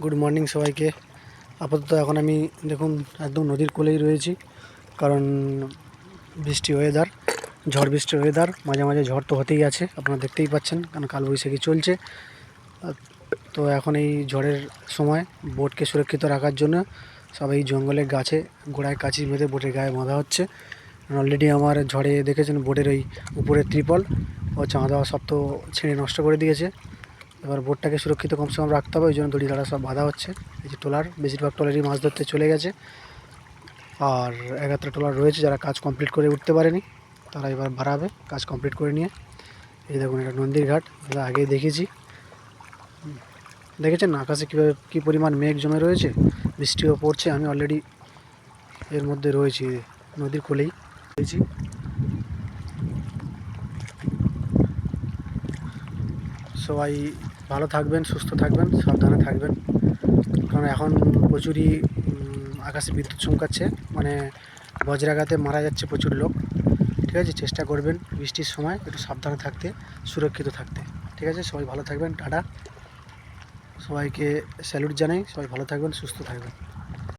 Good morning সবাইকে। আপাতত এখন আমি দেখুন একদম নদীর কোলেই রয়েছি, কারণ বৃষ্টি ওয়েদার, ঝড় বৃষ্টির ওয়েদার, মাঝে মাঝে ঝড় তো হতেই আছে, আপনারা দেখতেই পাচ্ছেন, কারণ কালবৈশাখী চলছে। তো এখন এই ঝড়ের সময় বোটকে সুরক্ষিত রাখার জন্য সবাই জঙ্গলের গাছে গোড়ায় কাঁচি বেঁধে বোটের গায়ে বাঁধা হচ্ছে। অলরেডি আমার ঝড়ে দেখেছেন বোটের ওই উপরের ত্রিপল ও চাঁদা সব তো ছিঁড়ে নষ্ট করে দিয়েছে। এবার বোটটাকে সুরক্ষিত কমসে কম রাখতে হবে, ওই জন্য দড়ি ধারা সব বাঁধা হচ্ছে। এই যে ট্রলার, বেশিরভাগ ট্রলারই মাছ ধরতে চলে গেছে, আর 11টা ট্রলার রয়েছে যারা কাজ কমপ্লিট করে উঠতে পারেনি, তারা এবার বাড়াবে কাজ কমপ্লিট করে নিয়ে। এই দেখুন, এটা নন্দীর ঘাট, আমরা আগেই দেখেছি। দেখেছেন আকাশে কীভাবে কী পরিমাণ মেঘ জমে রয়েছে, বৃষ্টিও পড়ছে। আমি অলরেডি এর মধ্যে রয়েছি, নদীর কোলেই রয়েছি। সবাই ভালো থাকবেন, সুস্থ থাকবেন, সাবধানে থাকবেন, কারণ এখন প্রচুরই আকাশে বিদ্যুৎ চমকাচ্ছে, মানে বজ্রাঘাতে মারা যাচ্ছে প্রচুর লোক। ঠিক আছে, চেষ্টা করবেন বৃষ্টির সময় একটু সাবধানে থাকতে, সুরক্ষিত থাকতে। ঠিক আছে, সবাই ভালো থাকবেন, টাটা। সবাইকে স্যালুট জানাই, সবাই ভালো থাকবেন, সুস্থ থাকবেন।